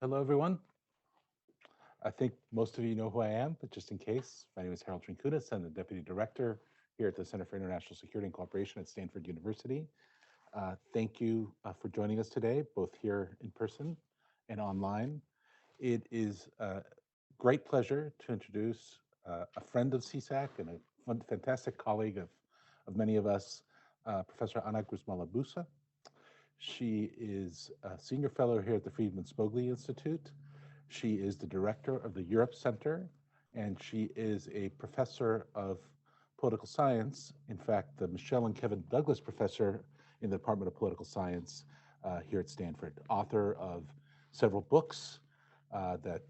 Hello, everyone. I think most of you know who I am, but just in case, my name is Harold Trinkutis. I'm the Deputy Director here at the Center for International Security and Cooperation at Stanford University. Thank you for joining us today, both here in person and online. It is a great pleasure to introduce a friend of CSAC and a fantastic colleague of many of us, Professor Anna Grzymala-Busse. She is a senior fellow here at the Friedman Spogli Institute. She is the director of the Europe Center, and she is a professor of political science. In fact, the Michelle and Kevin Douglas professor in the Department of Political Science here at Stanford, author of several books that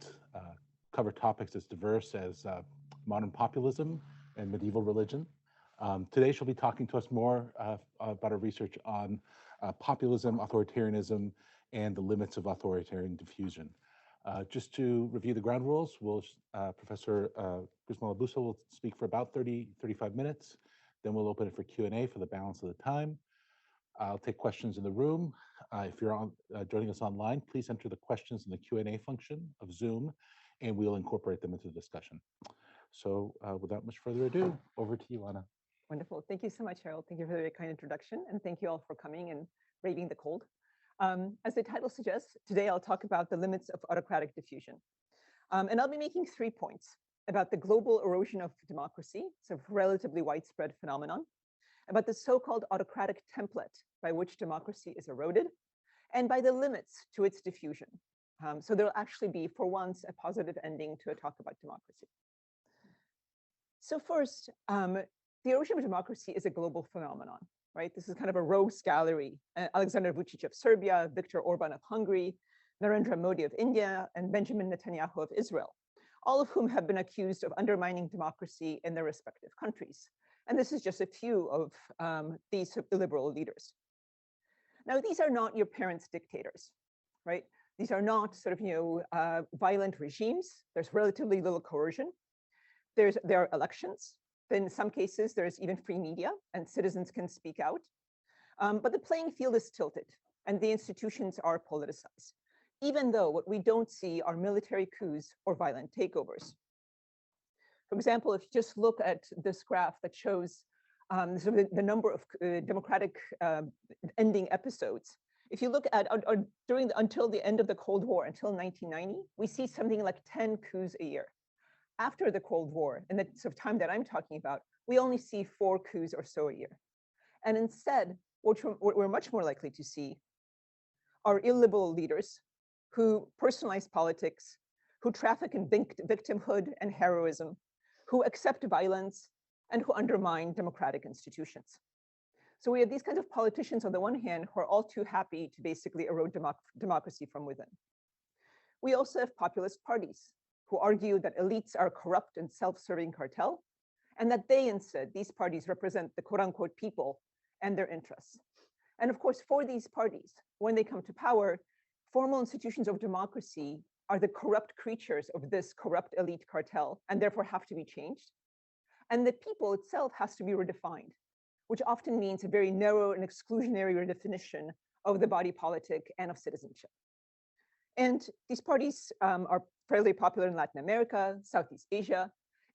cover topics as diverse as modern populism and medieval religion. Today, she'll be talking to us more about her research on populism, authoritarianism, and the limits of authoritarian diffusion. Just to review the ground rules, Professor Grzymala-Busse will speak for about 35 minutes. Then we'll open it for Q&A for the balance of the time. I'll take questions in the room. If you're joining us online, please enter the questions in the Q&A function of Zoom, and we'll incorporate them into the discussion. So without much further ado, over to you, Anna. Wonderful. Thank you so much, Harold. Thank you for the very kind introduction, and thank you all for coming and braving the cold. As the title suggests, today I'll talk about the limits of autocratic diffusion. And I'll be making 3 points about the global erosion of democracy, so a relatively widespread phenomenon, about the so-called autocratic template by which democracy is eroded, and by the limits to its diffusion. So there'll actually be, for once, a positive ending to a talk about democracy. So first, the erosion of democracy is a global phenomenon, right? This is kind of a rogues gallery. Alexander Vučić of Serbia, Viktor Orbán of Hungary, Narendra Modi of India, and Benjamin Netanyahu of Israel, all of whom have been accused of undermining democracy in their respective countries. And this is just a few of these illiberal leaders. Now, these are not your parents' dictators, right? These are not sort of, violent regimes. There's relatively little coercion. There are elections. In some cases, there's even free media and citizens can speak out. But the playing field is tilted and the institutions are politicized, even though what we don't see are military coups or violent takeovers. For example, if you just look at this graph that shows sort of the number of democratic ending episodes, if you look at until the end of the Cold War, until 1990, we see something like 10 coups a year. After the Cold War, in the sort of time that I'm talking about, we only see 4 coups or so a year. And instead, what we're much more likely to see are illiberal leaders who personalize politics, who traffic in victimhood and heroism, who accept violence, and who undermine democratic institutions. So we have these kinds of politicians on the one hand who are all too happy to basically erode democracy from within. We also have populist parties who argue that elites are a corrupt and self-serving cartel, and that they instead, these parties represent the quote-unquote people and their interests. And of course, for these parties, when they come to power, formal institutions of democracy are the corrupt creatures of this corrupt elite cartel, and therefore have to be changed. And the people itself has to be redefined, which often means a very narrow and exclusionary redefinition of the body politic and of citizenship. And these parties are fairly popular in Latin America, Southeast Asia.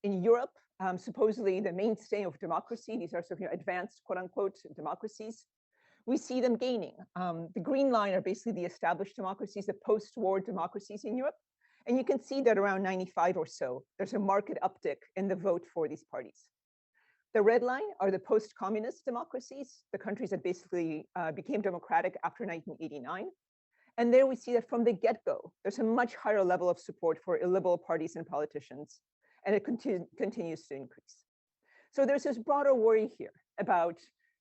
In Europe, supposedly the mainstay of democracy, these are sort of advanced, quote unquote, democracies. We see them gaining. The green line are basically the established democracies, the post-war democracies in Europe. And you can see that around 95 or so, there's a marked uptick in the vote for these parties. The red line are the post-communist democracies, the countries that basically became democratic after 1989. And there we see that from the get-go, there's a much higher level of support for illiberal parties and politicians, and it continues to increase. So there's this broader worry here about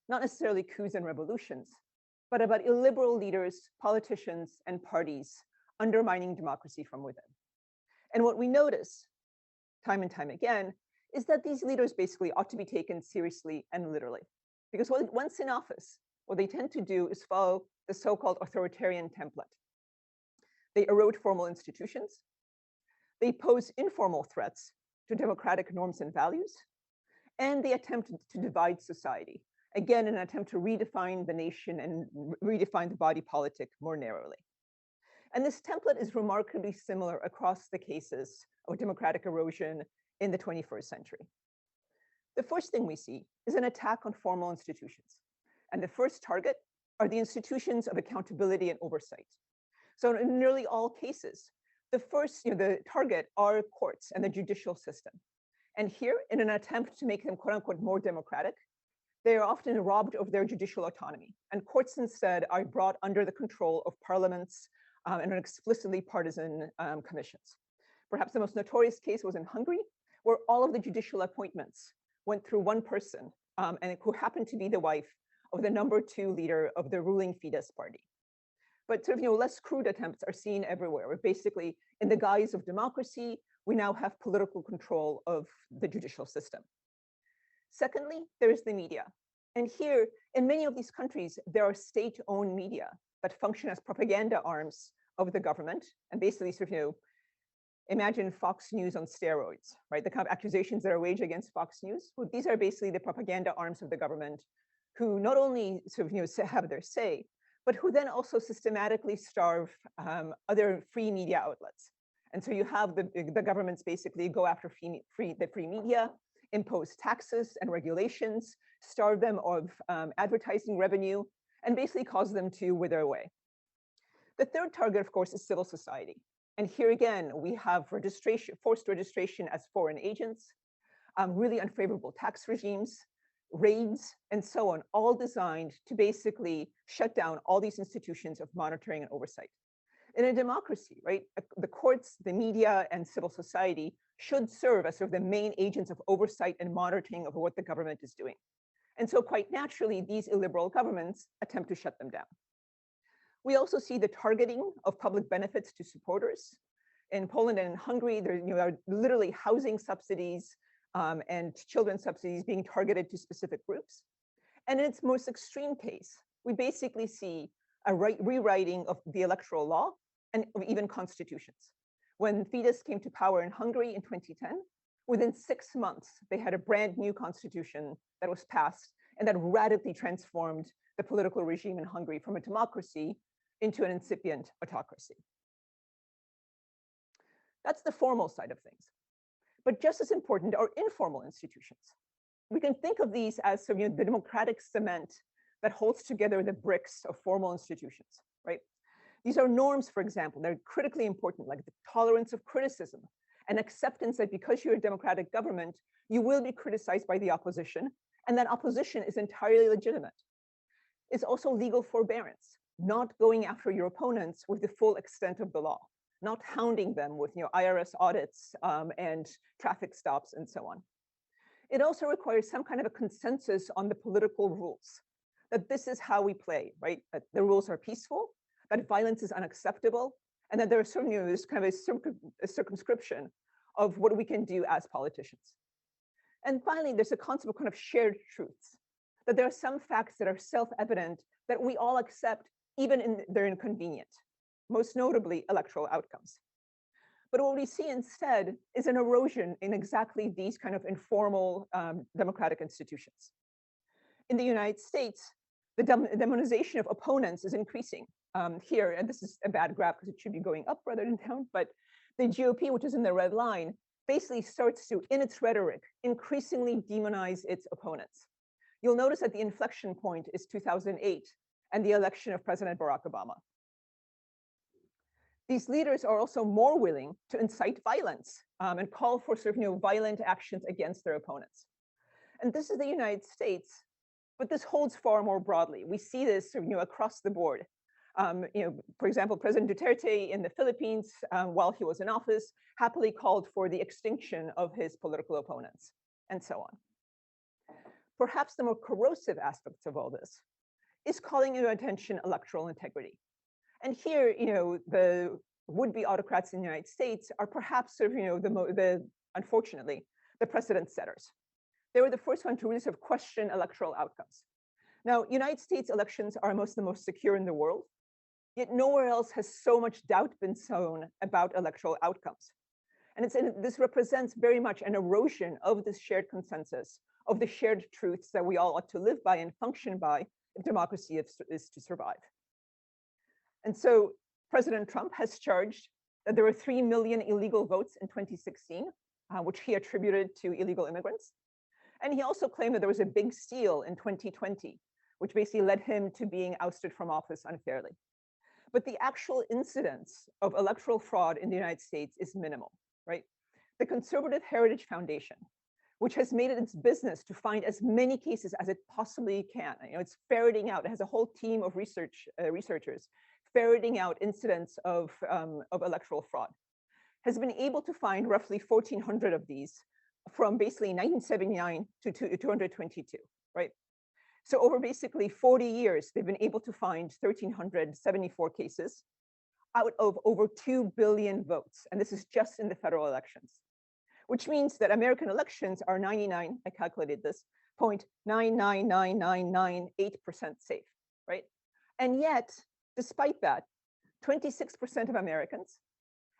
not necessarily coups and revolutions, but about illiberal leaders, politicians, and parties undermining democracy from within. And what we notice time and time again is that these leaders basically ought to be taken seriously and literally. Because once in office, what they tend to do is follow the so-called authoritarian template. They erode formal institutions. They pose informal threats to democratic norms and values. And they attempt to divide society. Again, in an attempt to redefine the nation and redefine the body politic more narrowly. And this template is remarkably similar across the cases of democratic erosion in the 21st century. The first thing we see is an attack on formal institutions. And the first target are the institutions of accountability and oversight. So in nearly all cases, the target are courts and the judicial system. And here, in an attempt to make them quote unquote more democratic, they are often robbed of their judicial autonomy. And courts instead are brought under the control of parliaments and explicitly partisan commissions. Perhaps the most notorious case was in Hungary, where all of the judicial appointments went through one person, and who happened to be the wife of the #2 leader of the ruling Fidesz party. But sort of less crude attempts are seen everywhere, where basically in the guise of democracy, we now have political control of the judicial system. Secondly, there is the media. And here, in many of these countries, there are state-owned media that function as propaganda arms of the government, and basically sort of, imagine Fox News on steroids, right? The kind of accusations that are waged against Fox News. Well, these are basically the propaganda arms of the government, who not only sort of have their say, but who then also systematically starve other free media outlets. And so you have the governments basically go after the free media, impose taxes and regulations, starve them of advertising revenue, and basically cause them to wither away. The third target, of course, is civil society. And here again, we have forced registration as foreign agents, really unfavorable tax regimes, raids, and so on, all designed to basically shut down all these institutions of monitoring and oversight. In a democracy, right, the courts, the media, and civil society should serve as sort of the main agents of oversight and monitoring of what the government is doing. And so quite naturally, these illiberal governments attempt to shut them down. We also see the targeting of public benefits to supporters. In Poland and in Hungary, there are literally housing subsidies and children's subsidies being targeted to specific groups. And in its most extreme case, we basically see a rewriting of the electoral law and of even constitutions. When Fidesz came to power in Hungary in 2010, within 6 months, they had a brand new constitution that was passed and that radically transformed the political regime in Hungary from a democracy into an incipient autocracy. That's the formal side of things. But just as important are informal institutions. We can think of these as the democratic cement that holds together the bricks of formal institutions, right? These are norms, for example, that are critically important, like the tolerance of criticism and acceptance that because you're a democratic government, you will be criticized by the opposition, and that opposition is entirely legitimate. It's also legal forbearance, not going after your opponents with the full extent of the law, not hounding them with IRS audits and traffic stops and so on. It also requires some kind of a consensus on the political rules, that this is how we play, right? That the rules are peaceful, that violence is unacceptable, and that there are certainly there's kind of a circumscription of what we can do as politicians. And finally, there's a concept of kind of shared truths, that there are some facts that are self-evident that we all accept, even if they're inconvenient, most notably electoral outcomes. But what we see instead is an erosion in exactly these kind of informal democratic institutions. In the United States, the demonization of opponents is increasing. Here, and this is a bad graph because it should be going up rather than down, but the GOP, which is in the red line, basically starts to, in its rhetoric, increasingly demonize its opponents. You'll notice that the inflection point is 2008 and the election of President Barack Obama. These leaders are also more willing to incite violence and call for violent actions against their opponents. And this is the United States, but this holds far more broadly. We see this across the board. For example, President Duterte in the Philippines, while he was in office, happily called for the extinction of his political opponents, and so on. Perhaps the more corrosive aspects of all this is calling into attention electoral integrity. And here, the would-be autocrats in the United States are perhaps unfortunately, the precedent setters. They were the first one to really question electoral outcomes. Now, United States elections are the most secure in the world, yet nowhere else has so much doubt been sown about electoral outcomes. And this represents very much an erosion of this shared consensus, of the shared truths that we all ought to live by and function by if democracy is to survive. And so President Trump has charged that there were 3 million illegal votes in 2016, which he attributed to illegal immigrants. And he also claimed that there was a big steal in 2020, which basically led him to being ousted from office unfairly. But the actual incidence of electoral fraud in the United States is minimal, right? The Conservative Heritage Foundation, which has made it its business to find as many cases as it possibly can. It's ferreting out, it has a whole team of researchers ferreting out incidents of electoral fraud, has been able to find roughly 1,400 of these from basically 1979 to 222, right? So over basically 40 years, they've been able to find 1,374 cases out of over 2 billion votes. And this is just in the federal elections, which means that American elections are 99, I calculated this, 0.999998% safe, right? And yet, despite that, 26% of Americans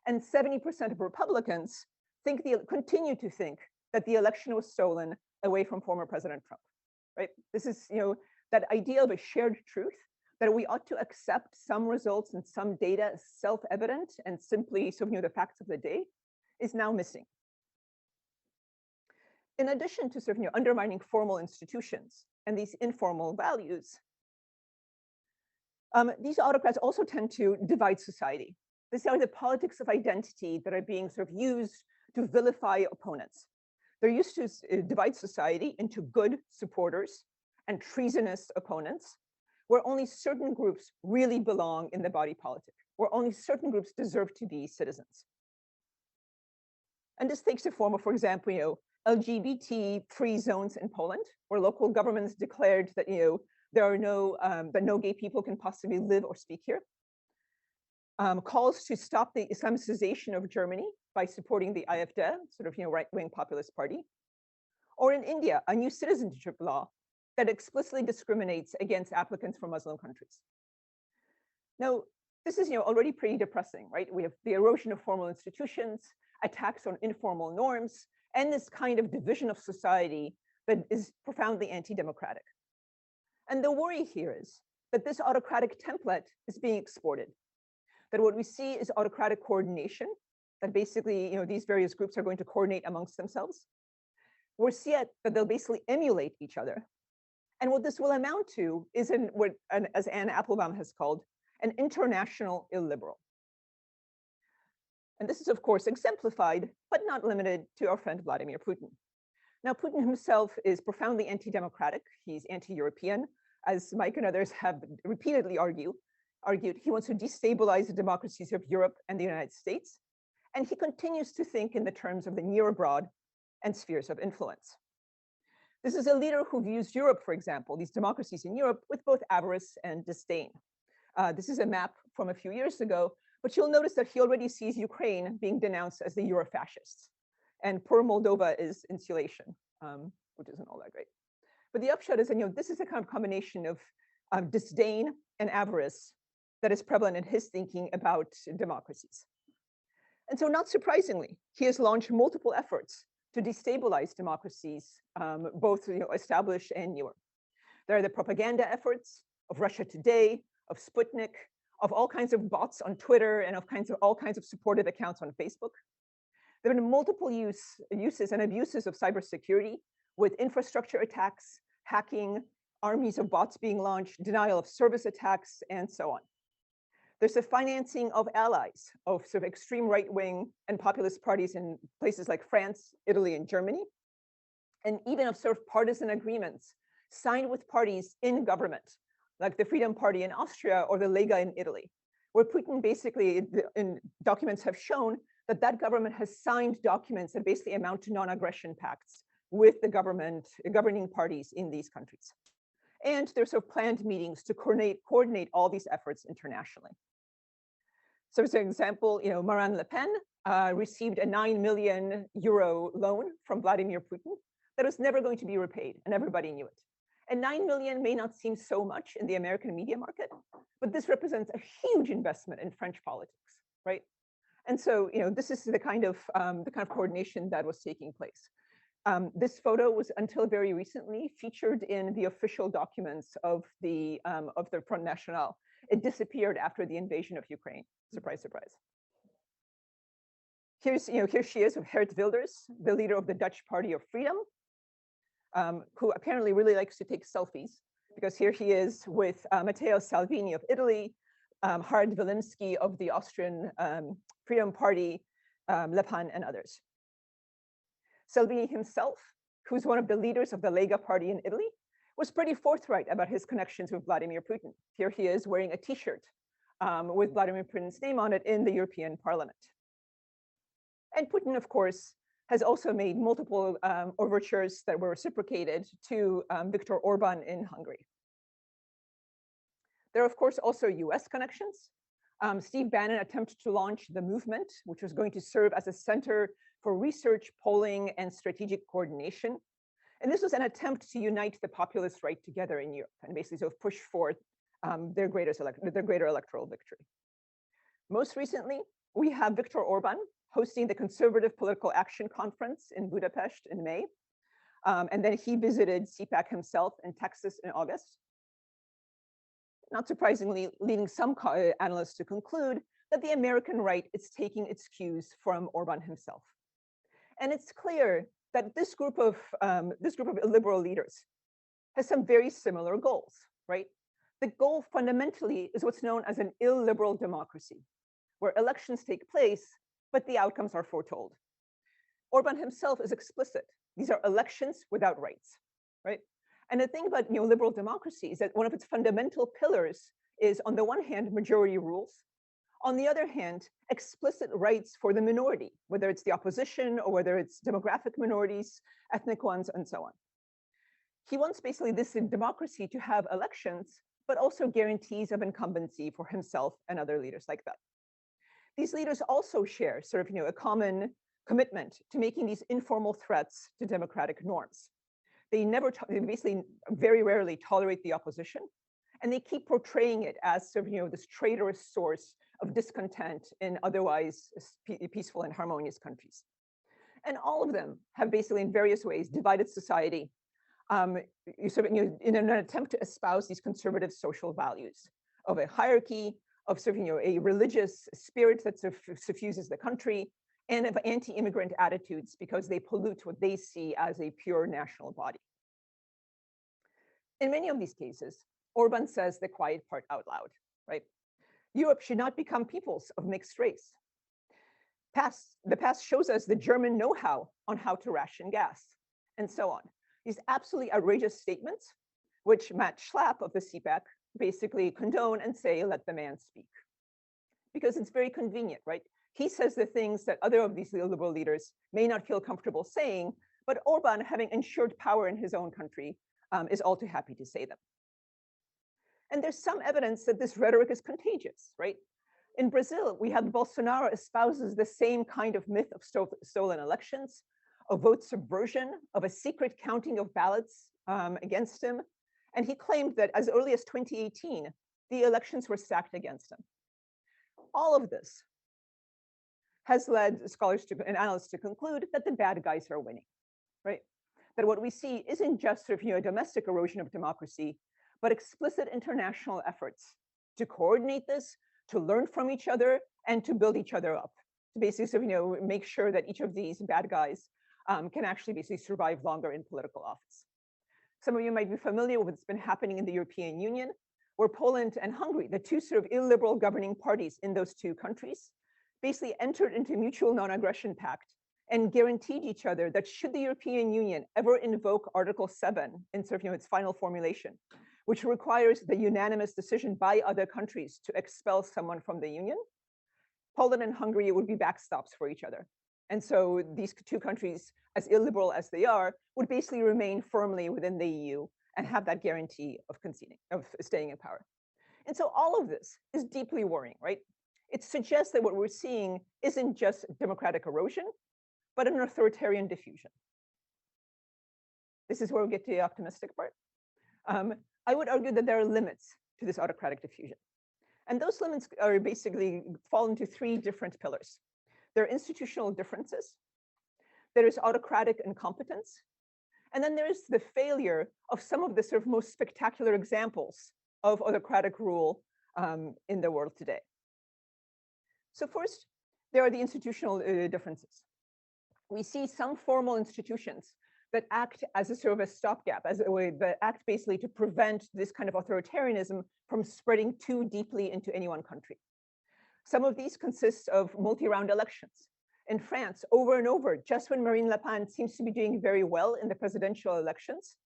and 70% of Republicans continue to think that the election was stolen away from former President Trump, right? This is, that idea of a shared truth that we ought to accept some results and some data as self-evident and simply the facts of the day is now missing. In addition to undermining formal institutions and these informal values, these autocrats also tend to divide society. These are the politics of identity that are being used to vilify opponents. They're used to divide society into good supporters and treasonous opponents, where only certain groups really belong in the body politic, where only certain groups deserve to be citizens. And this takes the form of, for example, LGBT-free zones in Poland, where local governments declared that there are that no gay people can possibly live or speak here. Calls to stop the Islamicization of Germany by supporting the AfD, right-wing populist party. Or in India, a new citizenship law that explicitly discriminates against applicants from Muslim countries. Now, this is already pretty depressing, right? We have the erosion of formal institutions, attacks on informal norms, and this kind of division of society that is profoundly anti-democratic. And the worry here is that this autocratic template is being exported, that what we see is autocratic coordination, that basically these various groups are going to coordinate amongst themselves. We'll see that they'll basically emulate each other. And what this will amount to is as Anna Applebaum has called, an international illiberal. And this is, of course, exemplified, but not limited to our friend Vladimir Putin. Now, Putin himself is profoundly anti-democratic. He's anti-European, as Mike and others have repeatedly argued. He wants to destabilize the democracies of Europe and the United States. And he continues to think in the terms of the near abroad and spheres of influence. This is a leader who views Europe, for example, these democracies in Europe, with both avarice and disdain. This is a map from a few years ago, but you'll notice that he already sees Ukraine being denounced as the Eurofascists. And poor Moldova is insulation, which isn't all that great. But the upshot is, this is a kind of combination of disdain and avarice that is prevalent in his thinking about democracies. And so not surprisingly, he has launched multiple efforts to destabilize democracies, both established and newer. There are the propaganda efforts of Russia Today, of Sputnik, of all kinds of bots on Twitter, and of all kinds of supportive accounts on Facebook. There have been multiple uses and abuses of cybersecurity, with infrastructure attacks, hacking, armies of bots being launched, denial of service attacks, and so on. There's the financing of allies of extreme right-wing and populist parties in places like France, Italy, and Germany, and even of partisan agreements signed with parties in government, like the Freedom Party in Austria or the Lega in Italy, where Putin basically, in documents have shown that that government has signed documents that basically amount to non-aggression pacts with the governing parties in these countries. And there's planned meetings to coordinate all these efforts internationally. So as an example, Marine Le Pen received a €9 million loan from Vladimir Putin that was never going to be repaid, and everybody knew it. And 9 million may not seem so much in the American media market, but this represents a huge investment in French politics, right? And so, this is the kind of coordination that was taking place. This photo was until very recently featured in the official documents of the Front National. it disappeared after the invasion of Ukraine. Surprise, surprise. Here she is with Geert Wilders, the leader of the Dutch Party of Freedom, who apparently really likes to take selfies, because here he is with Matteo Salvini of Italy, Harald Wilimski of the Austrian Freedom Party, Le Pen, and others. Salvini himself, who's one of the leaders of the Lega Party in Italy, was pretty forthright about his connections with Vladimir Putin. Here he is wearing a T-shirt with Vladimir Putin's name on it in the European Parliament. And Putin, of course, has also made multiple overtures that were reciprocated to Viktor Orbán in Hungary. There are, of course, also US connections. Steve Bannon attempted to launch the Movement, which was going to serve as a center for research, polling, and strategic coordination. And this was an attempt to unite the populist right together in Europe and basically sort of push forth their greater electoral victory. Most recently, we have Viktor Orbán hosting the Conservative Political Action Conference in Budapest in May. And then he visited CPAC himself in Texas in August. Not surprisingly, leading some analysts to conclude that the American right is taking its cues from Orbán himself. And it's clear that this group of illiberal leaders has some very similar goals, right? The goal fundamentally is what's known as an illiberal democracy, where elections take place, but the outcomes are foretold. Orbán himself is explicit. These are elections without rights, right? And the thing about liberal democracy is that one of its fundamental pillars is, on the one hand, majority rules. On the other hand, explicit rights for the minority, whether it's the opposition or whether it's demographic minorities, ethnic ones, and so on. He wants basically this in democracy to have elections, but also guarantees of incumbency for himself and other leaders like that. These leaders also share sort of a common commitment to making these informal threats to democratic norms. They basically very rarely tolerate the opposition, and they keep portraying it as sort of this traitorous source of discontent in otherwise peaceful and harmonious countries. And all of them have basically in various ways divided society in an attempt to espouse these conservative social values of a hierarchy, of sort of a religious spirit that suffuses the country, and of anti-immigrant attitudes because they pollute what they see as a pure national body. In many of these cases, Orbán says the quiet part out loud, right? Europe should not become peoples of mixed race. The past shows us the German know-how on how to ration gas, and so on. These absolutely outrageous statements, which Matt Schlapp of the CPAC basically condone and say, let the man speak. Because it's very convenient, right? He says the things that other of these liberal leaders may not feel comfortable saying, but Orbán, having ensured power in his own country, is all too happy to say them. And there's some evidence that this rhetoric is contagious, right? In Brazil, we have Bolsonaro espouses the same kind of myth of stolen elections, of vote subversion, of a secret counting of ballots against him. And he claimed that as early as 2018, the elections were stacked against him. All of this has led scholars and analysts to conclude that the bad guys are winning, right? That what we see isn't just sort of a domestic erosion of democracy, but explicit international efforts to coordinate this, to learn from each other, and to build each other up, to basically sort of, make sure that each of these bad guys can actually basically survive longer in political office. Some of you might be familiar with what's been happening in the European Union, where Poland and Hungary, the two sort of illiberal governing parties in those two countries, basically entered into a mutual non-aggression pact and guaranteed each other that should the European Union ever invoke Article 7 in sort of its final formulation, which requires the unanimous decision by other countries to expel someone from the Union, Poland and Hungary would be backstops for each other. And so these two countries, as illiberal as they are, would basically remain firmly within the EU and have that guarantee of staying in power. And so all of this is deeply worrying, right? It suggests that what we're seeing isn't just democratic erosion, but an authoritarian diffusion. This is where we get to the optimistic part. I would argue that there are limits to this autocratic diffusion. And those limits are basically fall into three different pillars. There are institutional differences, there is autocratic incompetence, and then there is the failure of some of the sort of most spectacular examples of autocratic rule in the world today. So first, there are the institutional differences. We see some formal institutions that act as a sort of a stopgap, as a way that act basically to prevent this kind of authoritarianism from spreading too deeply into any one country. Some of these consist of multi-round elections. In France, over and over, just when Marine Le Pen seems to be doing very well in the presidential elections,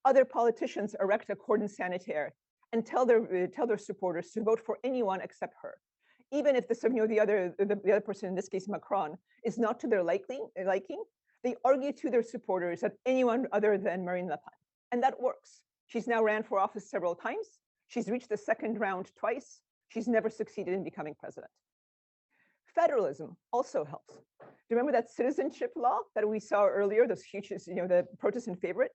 other politicians erect a cordon sanitaire and tell their supporters to vote for anyone except her, even if the other person, in this case Macron, is not to their liking. They argue to their supporters that anyone other than Marine Le Pen, and that works. She's now ran for office several times. She's reached the second round twice. She's never succeeded in becoming president. Federalism also helps. Do you remember that citizenship law that we saw earlier, those huge, the protests in favor of it?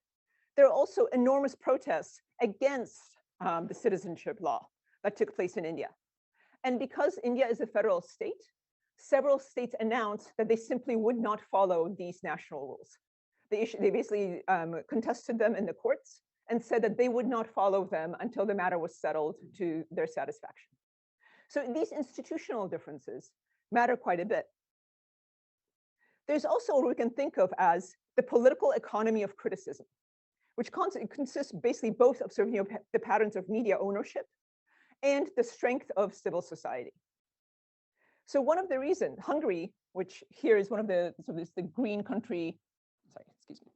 There are also enormous protests against the citizenship law that took place in India. And because India is a federal state, several states announced that they simply would not follow these national rules. They basically contested them in the courts and said that they would not follow them until the matter was settled to their satisfaction. So these institutional differences matter quite a bit. There's also what we can think of as the political economy of criticism, which consists basically both of sort of, the patterns of media ownership and the strength of civil society. So one of the reasons, Hungary, which here is one of the, so this the green country, sorry, excuse me,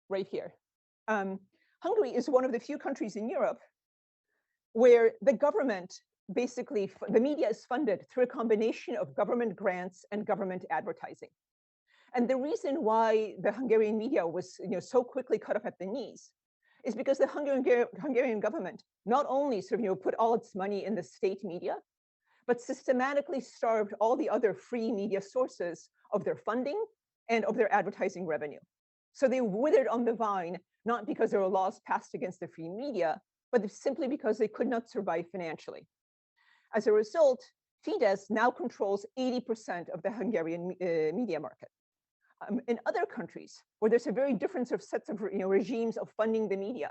right here. Hungary is one of the few countries in Europe where the government, basically, the media is funded through a combination of government grants and government advertising. And the reason why the Hungarian media was so quickly cut off at the knees is because the Hungarian government not only sort of put all its money in the state media, but systematically starved all the other free media sources of their funding and of their advertising revenue. So they withered on the vine, not because there were laws passed against the free media, but simply because they could not survive financially. As a result, Fidesz now controls 80% of the Hungarian media market. In other countries, where there's a very different sort of sets of regimes of funding the media,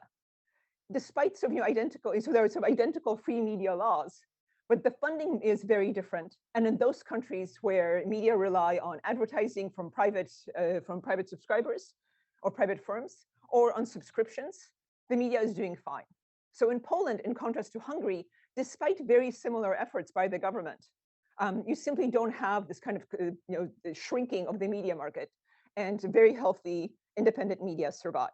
despite sort of identical, so there are sort of identical free media laws, but the funding is very different. And in those countries where media rely on advertising from private subscribers or private firms, or on subscriptions, the media is doing fine. So in Poland, in contrast to Hungary, despite very similar efforts by the government, you simply don't have this kind of shrinking of the media market, and very healthy independent media survive.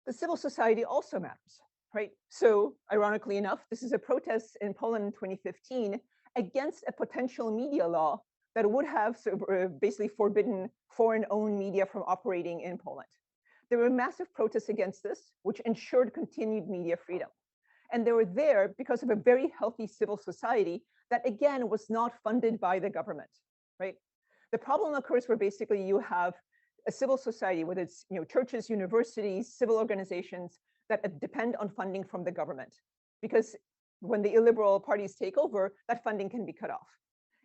The civil society also matters, right? So ironically enough, this is a protest in Poland in 2015 against a potential media law that would have basically forbidden foreign-owned media from operating in Poland. There were massive protests against this, which ensured continued media freedom. And they were there because of a very healthy civil society that, again, was not funded by the government, right? The problem occurs where basically you have a civil society, whether it's churches, universities, civil organizations that depend on funding from the government. Because when the illiberal parties take over, that funding can be cut off.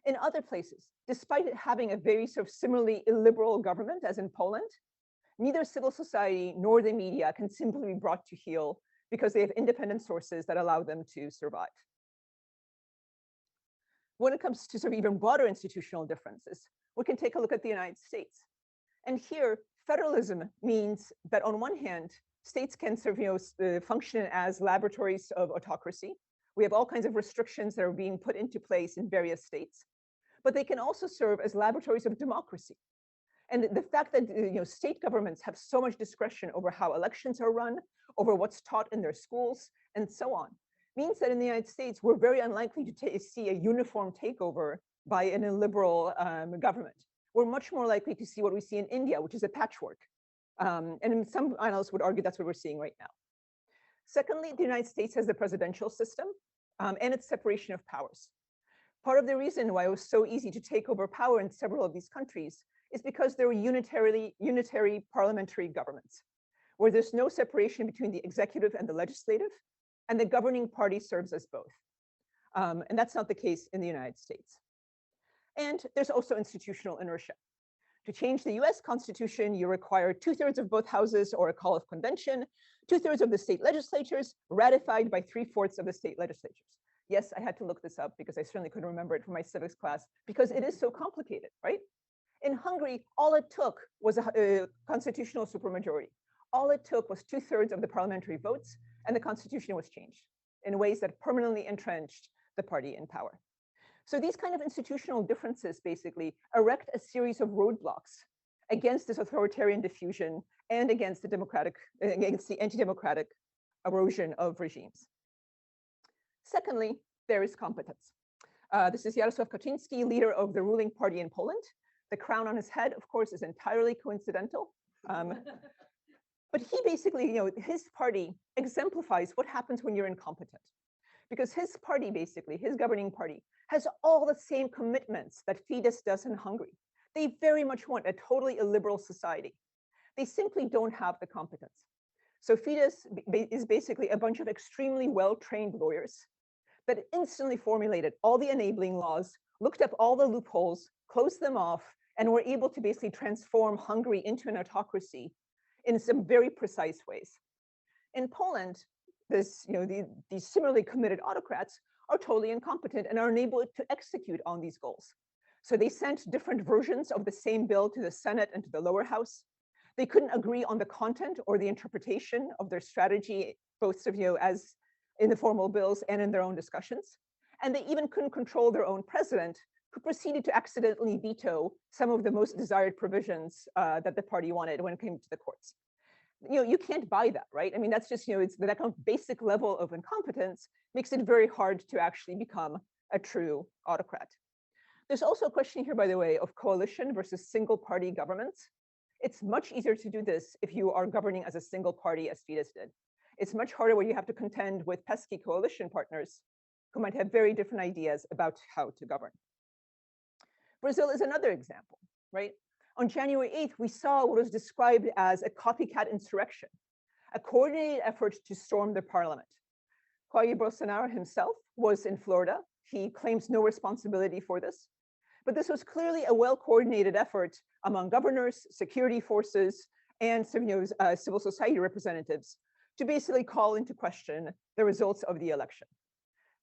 In other places, despite it having a very sort of similarly illiberal government as in Poland, neither civil society nor the media can simply be brought to heel because they have independent sources that allow them to survive. When it comes to sort of even broader institutional differences, we can take a look at the United States. And here, federalism means that on one hand, states can sort of function as laboratories of autocracy. We have all kinds of restrictions that are being put into place in various states, but they can also serve as laboratories of democracy. And the fact that state governments have so much discretion over how elections are run, over what's taught in their schools, and so on, means that in the United States, we're very unlikely to see a uniform takeover by an illiberal government. We're much more likely to see what we see in India, which is a patchwork. And some analysts would argue that's what we're seeing right now. Secondly, the United States has the presidential system and its separation of powers. Part of the reason why it was so easy to take over power in several of these countries is because there were unitary parliamentary governments, where there's no separation between the executive and the legislative, and the governing party serves as both. And that's not the case in the United States. And there's also institutional inertia. To change the US Constitution, you require 2/3 of both houses or a call of convention, 2/3 of the state legislatures ratified by 3/4 of the state legislatures. Yes, I had to look this up because I certainly couldn't remember it from my civics class because it is so complicated, right? In Hungary, all it took was a constitutional supermajority. All it took was 2/3 of the parliamentary votes, and the constitution was changed in ways that permanently entrenched the party in power. So these kind of institutional differences basically erect a series of roadblocks against this authoritarian diffusion and against the anti-democratic erosion of regimes. Secondly, there is competence. This is Jarosław Kaczyński, leader of the ruling party in Poland. The crown on his head, of course, is entirely coincidental. But he basically, his party exemplifies what happens when you're incompetent. Because his party, basically, his governing party, has all the same commitments that Fidesz does in Hungary. They very much want a totally illiberal society. They simply don't have the competence. So Fidesz is basically a bunch of extremely well-trained lawyers that instantly formulated all the enabling laws, looked up all the loopholes, closed them off, and were able to basically transform Hungary into an autocracy in some very precise ways. In Poland, these similarly committed autocrats are totally incompetent and are unable to execute on these goals. So they sent different versions of the same bill to the Senate and to the lower house. They couldn't agree on the content or the interpretation of their strategy, both as in the formal bills and in their own discussions. And they even couldn't control their own president, who proceeded to accidentally veto some of the most desired provisions that the party wanted when it came to the courts. You can't buy that, right? I mean, that's just, it's that kind of basic level of incompetence makes it very hard to actually become a true autocrat. There's also a question here, by the way, of coalition versus single party governments. It's much easier to do this if you are governing as a single party, as Fidesz did. It's much harder when you have to contend with pesky coalition partners who might have very different ideas about how to govern. Brazil is another example, right? On January 8th, we saw what was described as a copycat insurrection, a coordinated effort to storm the parliament. Jair Bolsonaro himself was in Florida. He claims no responsibility for this, but this was clearly a well-coordinated effort among governors, security forces, and civil society representatives to basically call into question the results of the election.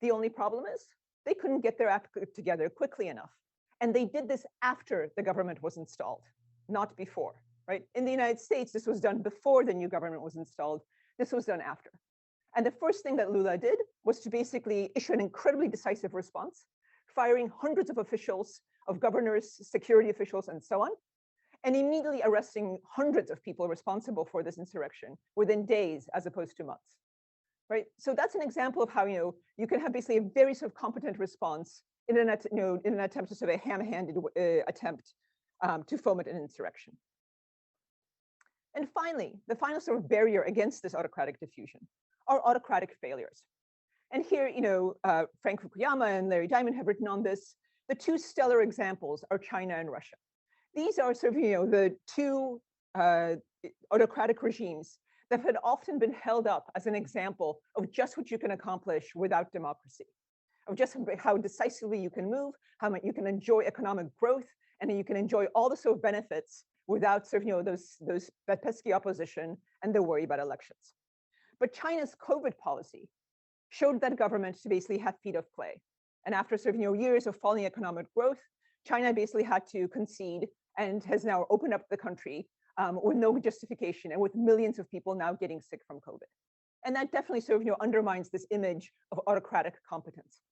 The only problem is they couldn't get their act together quickly enough. And they did this after the government was installed, not before, right? In the United States, this was done before the new government was installed. This was done after. And the first thing that Lula did was to basically issue an incredibly decisive response, firing hundreds of officials, of governors, security officials, and so on, and immediately arresting hundreds of people responsible for this insurrection within days as opposed to months, right? So that's an example of how you can have basically a very sort of competent response in an attempt to sort of a ham-handed attempt to foment an insurrection. And finally, the final sort of barrier against this autocratic diffusion are autocratic failures. And here, Frank Fukuyama and Larry Diamond have written on this. The two stellar examples are China and Russia. These are sort of, the two autocratic regimes that had often been held up as an example of just what you can accomplish without democracy, of just how decisively you can move, how much you can enjoy economic growth, and you can enjoy all the sort of benefits without sort of, that pesky opposition and the worry about elections. But China's COVID policy showed that government to basically have feet of clay. And after sort of, years of falling economic growth, China basically had to concede and has now opened up the country with no justification and with millions of people now getting sick from COVID. And that definitely sort of, undermines this image of autocratic competence.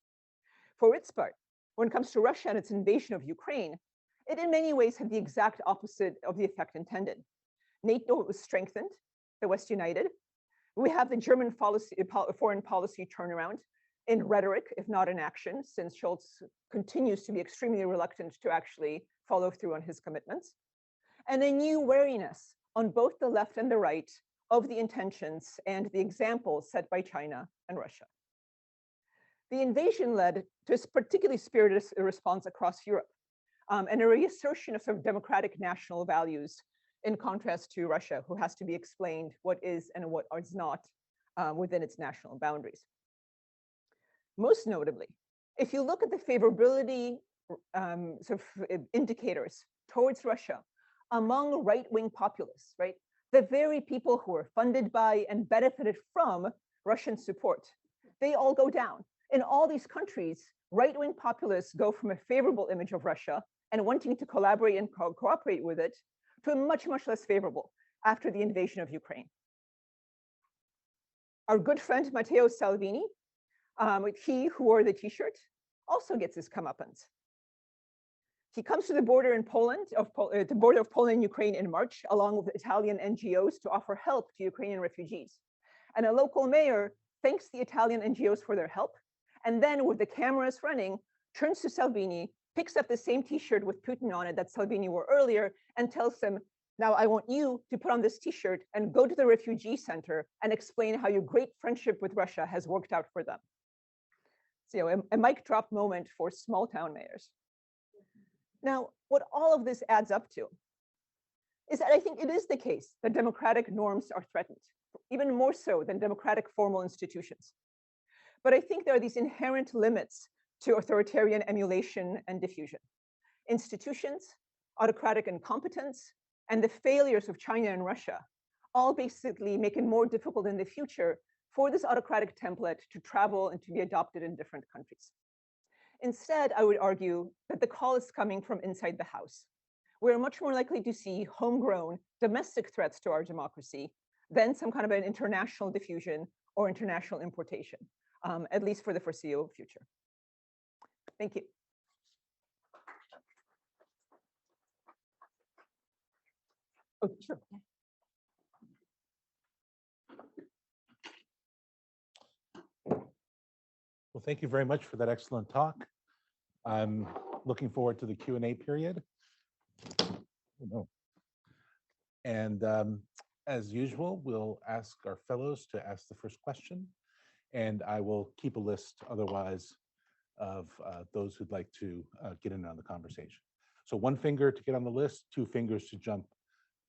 For its part, when it comes to Russia and its invasion of Ukraine, it in many ways had the exact opposite of the effect intended. NATO was strengthened, the West united. We have the German foreign policy turnaround in rhetoric, if not in action, since Scholz continues to be extremely reluctant to actually follow through on his commitments. And a new wariness on both the left and the right of the intentions and the examples set by China and Russia. The invasion led to a particularly spirited response across Europe and a reassertion of sort of democratic national values in contrast to Russia, who has to be explained what is and what is not within its national boundaries. Most notably, if you look at the favorability sort of indicators towards Russia among right-wing populists, right? The very people who are funded by and benefited from Russian support, they all go down. In all these countries, right-wing populists go from a favorable image of Russia and wanting to collaborate and cooperate with it to a much, much less favorable after the invasion of Ukraine. Our good friend Matteo Salvini, he who wore the t-shirt, also gets his comeuppance. He comes to the border in Poland, the border of Poland and Ukraine in March, along with Italian NGOs to offer help to Ukrainian refugees. And a local mayor thanks the Italian NGOs for their help, and then with the cameras running, turns to Salvini, picks up the same t-shirt with Putin on it that Salvini wore earlier, and tells him, now I want you to put on this t-shirt and go to the refugee center and explain how your great friendship with Russia has worked out for them. So, a mic drop moment for small town mayors. Now, what all of this adds up to is that I think it is the case that democratic norms are threatened, even more so than democratic formal institutions. But I think there are these inherent limits to authoritarian emulation and diffusion. Institutions, autocratic incompetence, and the failures of China and Russia all basically make it more difficult in the future for this autocratic template to travel and to be adopted in different countries. Instead, I would argue that the call is coming from inside the house. We're much more likely to see homegrown domestic threats to our democracy than some kind of an international diffusion or international importation, at least for the foreseeable future. Thank you. Oh, sure. Well, thank you very much for that excellent talk. I'm looking forward to the Q&A period. Oh, no. And as usual, we'll ask our fellows to ask the first question, and I will keep a list otherwise of those who'd like to get in on the conversation. So 1 finger to get on the list, 2 fingers to jump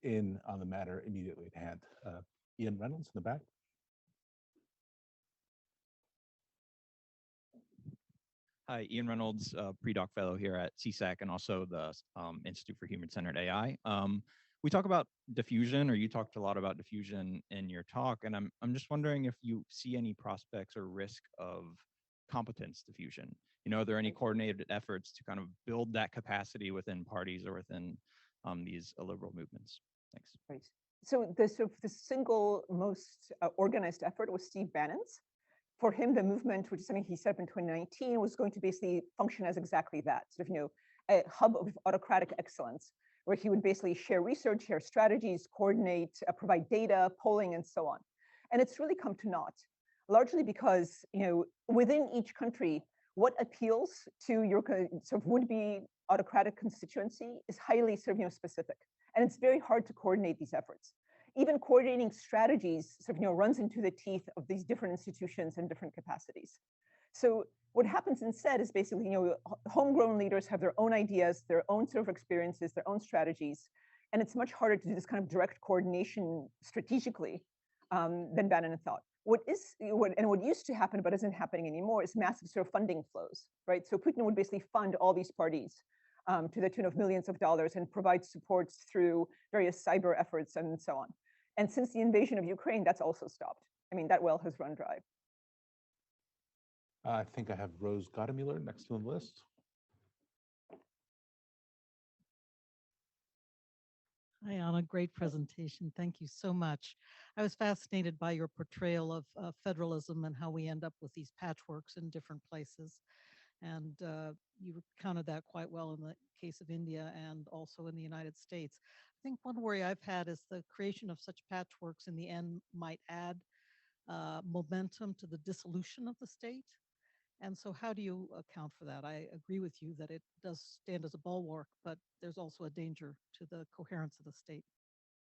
in on the matter immediately at hand. Ian Reynolds in the back. Hi, Ian Reynolds, pre-doc fellow here at CSAC and also the Institute for Human-Centered AI. We talk about diffusion, or you talked a lot about diffusion in your talk, and I'm just wondering if you see any prospects or risk of competence diffusion. You know, are there any coordinated efforts to kind of build that capacity within parties or within these illiberal movements? Thanks. Right. So the single most organized effort was Steve Bannon's. For him, the movement, which is something he set up in 2019, was going to basically function as exactly that, sort of, a hub of autocratic excellence, where he would basically share research, share strategies, coordinate, provide data, polling, and so on. And it's really come to naught, largely because, within each country, what appeals to your sort of would-be autocratic constituency is highly sort of, specific. And it's very hard to coordinate these efforts. Even coordinating strategies sort of, runs into the teeth of these different institutions and different capacities. So what happens instead is basically, homegrown leaders have their own ideas, their own sort of experiences, their own strategies, and it's much harder to do this kind of direct coordination strategically than Bannon thought. What used to happen but isn't happening anymore is massive sort of funding flows, right? So Putin would basically fund all these parties to the tune of millions of dollars and provide supports through various cyber efforts and so on. And since the invasion of Ukraine, that's also stopped. I mean, that well has run dry. I think I have Rose Gottemuller next to the list. Hi, Anna. Great presentation. Thank you so much. I was fascinated by your portrayal of federalism and how we end up with these patchworks in different places. And you recounted that quite well in the case of India and also in the United States. I think one worry I've had is the creation of such patchworks in the end might add momentum to the dissolution of the state. And so how do you account for that? I agree with you that it does stand as a bulwark, but there's also a danger to the coherence of the state.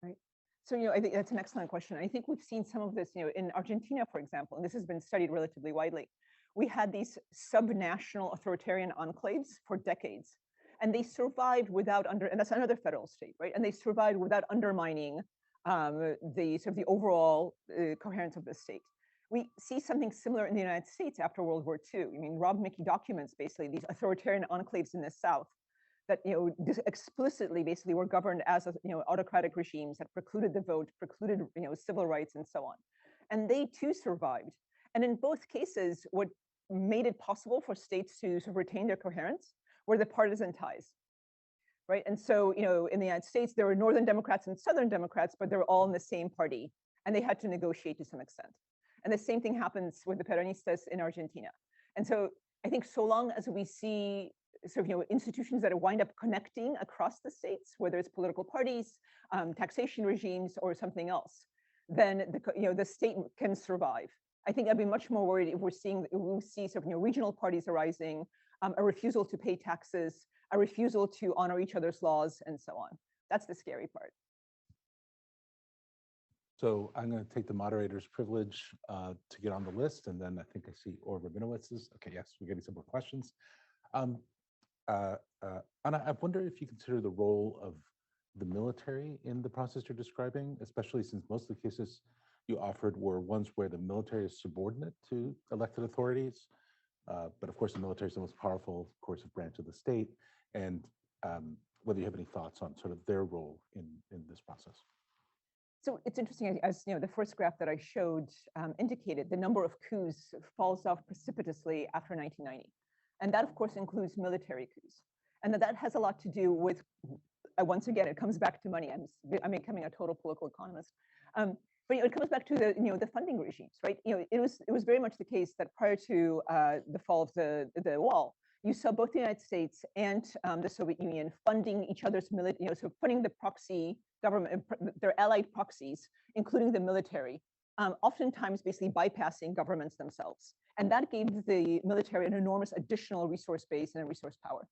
Right. So, I think that's an excellent question. I think we've seen some of this, in Argentina, for example, and this has been studied relatively widely. We had these subnational authoritarian enclaves for decades, and they survived without and that's another federal state, right? And they survived without undermining the overall coherence of the state. We see something similar in the United States after World War II. I mean, Rob Mickey documents basically these authoritarian enclaves in the South that explicitly basically were governed as autocratic regimes that precluded the vote, precluded civil rights, and so on. And they too survived. And in both cases, what made it possible for states to sort of retain their coherence were the partisan ties, right? And so, in the United States, there were Northern Democrats and Southern Democrats, but they were all in the same party, and they had to negotiate to some extent. And the same thing happens with the Peronistas in Argentina. And so I think so long as we see sort of institutions that wind up connecting across the states, whether it's political parties, taxation regimes, or something else, then the state can survive. I think I'd be much more worried if we see sort of regional parties arising, a refusal to pay taxes, a refusal to honor each other's laws, and so on. That's the scary part. So I'm going to take the moderator's privilege to get on the list, and then I think I see Or Rabinowitz's. Okay, yes, we're getting some more questions. Anna, I wonder if you consider the role of the military in the process you're describing, especially since most of the cases you offered were ones where the military is subordinate to elected authorities. But of course, the military is the most powerful, of course, branch of the state, and whether you have any thoughts on sort of their role in this process. So it's interesting, as the first graph that I showed indicated, the number of coups falls off precipitously after 1990. And that, of course, includes military coups. And that has a lot to do with, once again, it comes back to money. I'm becoming a total political economist. But it comes back to the funding regimes, right? It was very much the case that prior to the fall of the wall, you saw both the United States and the Soviet Union funding each other's military, so funding the proxy government, their allied proxies, including the military, oftentimes basically bypassing governments themselves. And that gave the military an enormous additional resource base and resource power.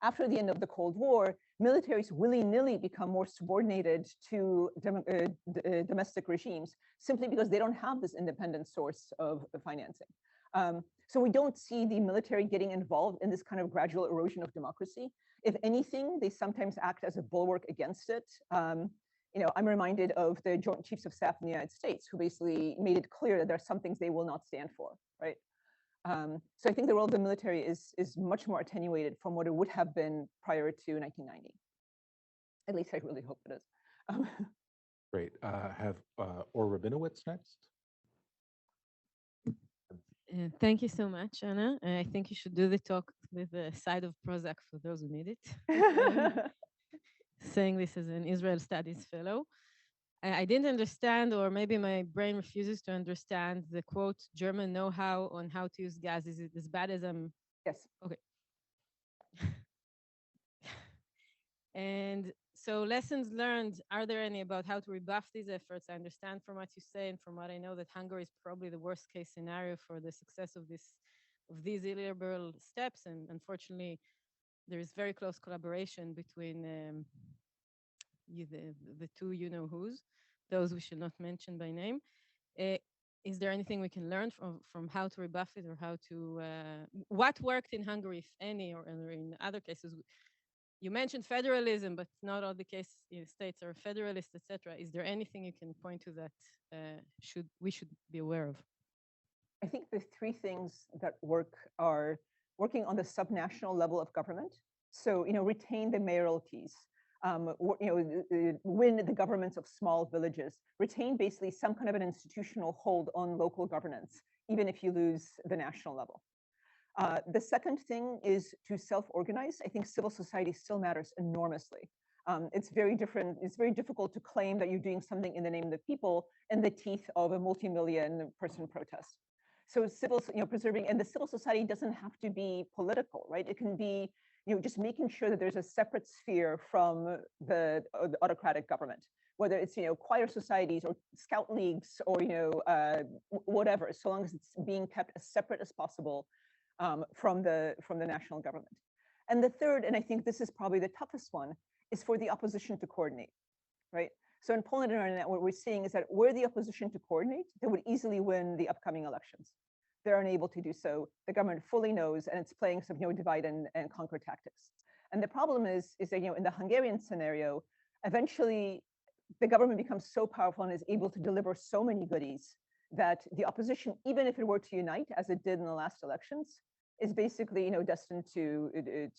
After the end of the Cold War, militaries willy-nilly become more subordinated to domestic regimes simply because they don't have this independent source of financing. So we don't see the military getting involved in this kind of gradual erosion of democracy. If anything, they sometimes act as a bulwark against it. I'm reminded of the Joint Chiefs of Staff in the United States, who basically made it clear that there are some things they will not stand for, right? So I think the role of the military is much more attenuated from what it would have been prior to 1990. At least I really hope it is. Great. Have Or Rabinowitz next. Thank you so much, Anna. I think you should do the talk with a side of Prozac for those who need it. Saying this as an Israel Studies fellow. I didn't understand, or maybe my brain refuses to understand, the quote, German know-how on how to use gas. Is it as bad as I'm? Yes. Okay. And so lessons learned, are there any about how to rebuff these efforts? I understand from what you say and from what I know that Hungary is probably the worst case scenario for the success of these illiberal steps. And unfortunately, there is very close collaboration between the two you-know-whos, those we should not mention by name. Is there anything we can learn from how to rebuff it, or how to, what worked in Hungary, if any, or in other cases? You mentioned federalism, but not all the states are federalist, etc. Is there anything you can point to that we should be aware of? I think the three things that work are working on the subnational level of government. So, retain the mayoralties, win the governments of small villages, retain basically some kind of an institutional hold on local governance, even if you lose the national level. The second thing is to self-organize. I think civil society still matters enormously. It's very different. It's very difficult to claim that you're doing something in the name of the people in the teeth of a multi-million person protest. So preserving, and the civil society doesn't have to be political, right? It can be, just making sure that there's a separate sphere from the autocratic government, whether it's, choir societies or scout leagues or, whatever, so long as it's being kept as separate as possible from the national government. And the third, and I think this is probably the toughest one, is for the opposition to coordinate, right? So in Poland and Ireland, what we're seeing is that were the opposition to coordinate, they would easily win the upcoming elections. They're unable to do so. The government fully knows, and it's playing some divide and conquer tactics. And the problem is that in the Hungarian scenario, eventually the government becomes so powerful and is able to deliver so many goodies that the opposition, even if it were to unite, as it did in the last elections, is basically, destined to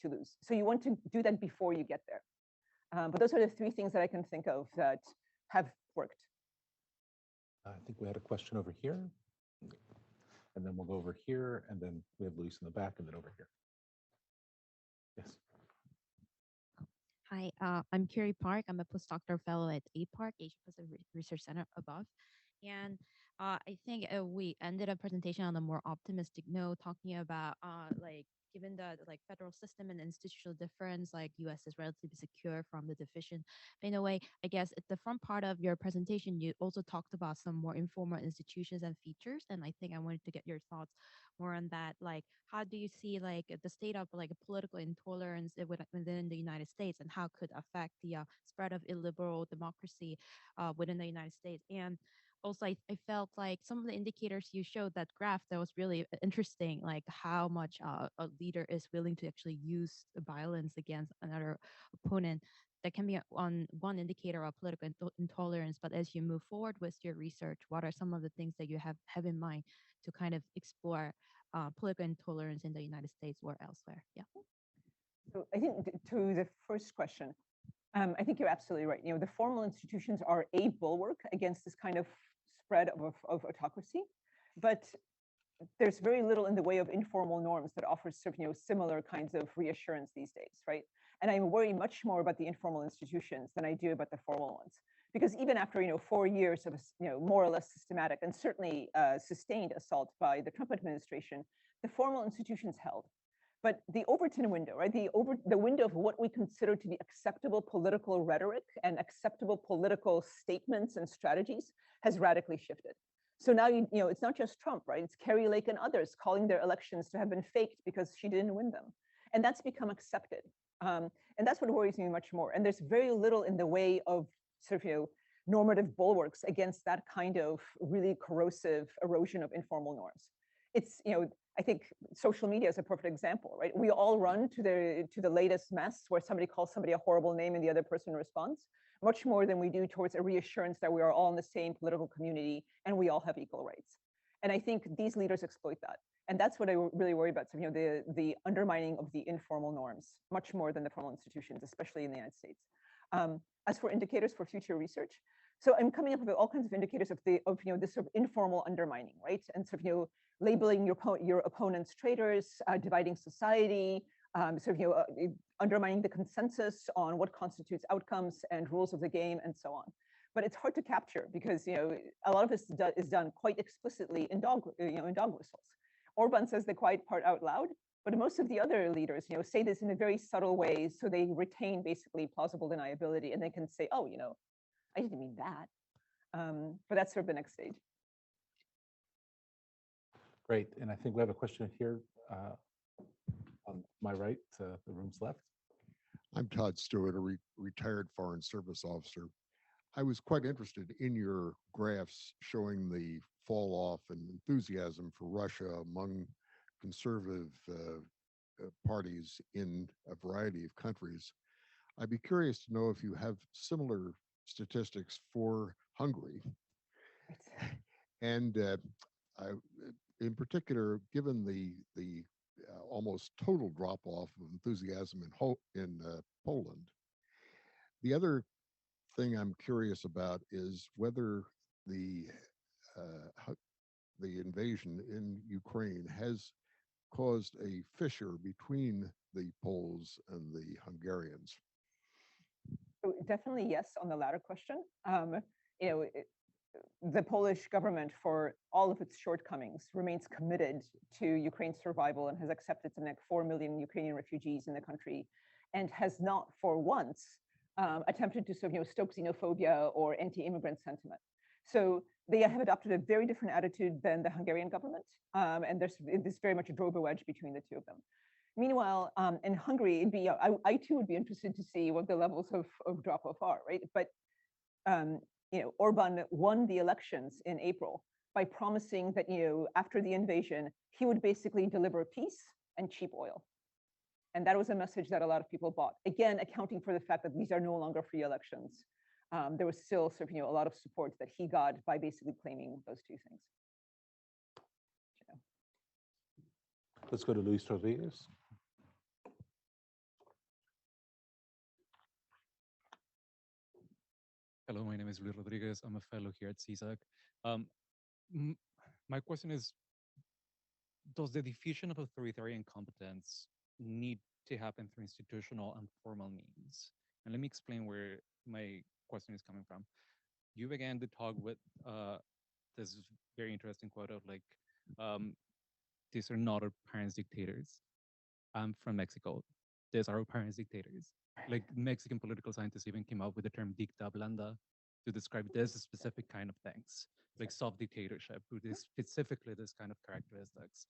lose. So you want to do that before you get there. But those are the three things that I can think of that have worked. I think we had a question over here, and then we'll go over here, and then we have Luis in the back, and then over here. Yes. Hi, I'm Carrie Park. I'm a postdoctoral fellow at APARC, Asia Pacific Research Center above. And I think we ended a presentation on a more optimistic note, talking about like, given the federal system and institutional difference, like US is relatively secure from the division. But in a way, I guess at the front part of your presentation, you also talked about some more informal institutions and features. And I think I wanted to get your thoughts more on that. Like, how do you see like the state of like political intolerance within the United States, and how could affect the spread of illiberal democracy within the United States? And also, I felt like some of the indicators you showed, that graph, that was really interesting, like how much a leader is willing to actually use violence against another opponent. That can be on one indicator of political intolerance. But as you move forward with your research, what are some of the things that you have in mind to kind of explore political intolerance in the United States or elsewhere? Yeah. So I think to the first question, I think you're absolutely right. The formal institutions are a bulwark against this kind of spread of autocracy, but there's very little in the way of informal norms that offers sort of, similar kinds of reassurance these days, right? And I worry much more about the informal institutions than I do about the formal ones, because even after 4 years of more or less systematic and certainly sustained assault by the Trump administration, the formal institutions held. But the Overton window, right? The window of what we consider to be acceptable political rhetoric and acceptable political statements and strategies has radically shifted. So now it's not just Trump, right? It's Kerry Lake and others calling their elections to have been faked because she didn't win them, and that's become accepted. And that's what worries me much more. And there's very little in the way of sort of normative bulwarks against that kind of really corrosive erosion of informal norms. It's I think social media is a perfect example, right? We all run to the latest mess where somebody calls somebody a horrible name and the other person responds, much more than we do towards a reassurance that we are all in the same political community and we all have equal rights. And I think these leaders exploit that. And that's what I really worry about, so, the undermining of the informal norms, much more than the formal institutions, especially in the United States. As for indicators for future research, so I'm coming up with all kinds of indicators of this sort of informal undermining, right? And sort of labeling your opponents traitors, dividing society, undermining the consensus on what constitutes outcomes and rules of the game, and so on. But it's hard to capture because a lot of this is done quite explicitly in dog whistles. Orbán says the quiet part out loud, but most of the other leaders say this in a very subtle way, so they retain basically plausible deniability, and they can say, oh, I didn't mean that. But that's sort of the next stage. Great, and I think we have a question here on my right, the room's left. I'm Todd Stewart, a retired Foreign Service officer. I was quite interested in your graphs showing the fall off and enthusiasm for Russia among conservative parties in a variety of countries. I'd be curious to know if you have similar statistics for Hungary. And in particular, given the almost total drop-off of enthusiasm in Poland. The other thing I'm curious about is whether the invasion in Ukraine has caused a fissure between the Poles and the Hungarians. So definitely yes on the latter question. The Polish government, for all of its shortcomings, remains committed to Ukraine's survival and has accepted something like 4 million Ukrainian refugees in the country, and has not for once attempted to sort of stoke xenophobia or anti-immigrant sentiment. So they have adopted a very different attitude than the Hungarian government, and there's very much a drove a wedge between the two of them. Meanwhile, in Hungary, it'd be I too would be interested to see what the levels of drop-off are, right? But Orbán won the elections in April by promising that after the invasion he would basically deliver peace and cheap oil, and that was a message that a lot of people bought. Again, accounting for the fact that these are no longer free elections, there was still sort of a lot of support that he got by basically claiming those two things. Let's go to Luis Rodriguez. Hello, my name is Luis Rodriguez. I'm a fellow here at CSAC. My question is, does the diffusion of authoritarian competence need to happen through institutional and formal means? And let me explain where my question is coming from. You began the talk with this very interesting quote of like, these are not our parents' dictators. I'm from Mexico. These are our parents' dictators. Like Mexican political scientists even came up with the term dicta blanda to describe this specific kind of things, like soft dictatorship, with this specifically this kind of characteristics.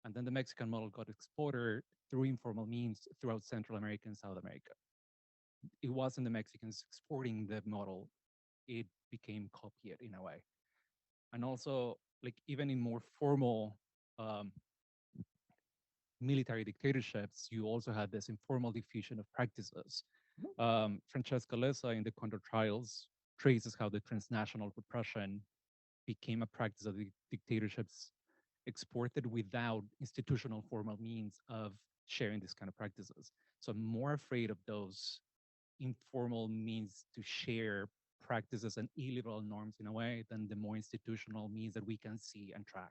And then the Mexican model got exported through informal means throughout Central America and South America. It wasn't the Mexicans exporting the model, it became copied in a way. And also, like even in more formal military dictatorships, you also had this informal diffusion of practices. Francesca Lessa in the Condor Trials traces how the transnational repression became a practice of the dictatorships exported without institutional formal means of sharing these kind of practices. So I'm more afraid of those informal means to share practices and illiberal norms in a way than the more institutional means that we can see and track.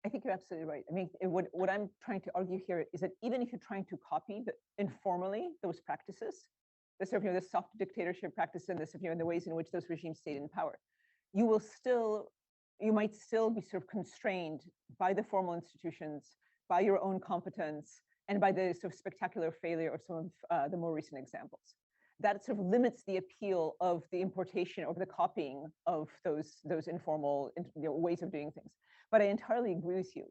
I think you're absolutely right. I mean, what I'm trying to argue here is that even if you're trying to copy informally those practices, the sort of the soft dictatorship practice and the ways in which those regimes stayed in power, you might still be sort of constrained by the formal institutions, by your own competence, and by the sort of spectacular failure of some of the more recent examples. That sort of limits the appeal of the importation or the copying of those informal ways of doing things. But I entirely agree with you.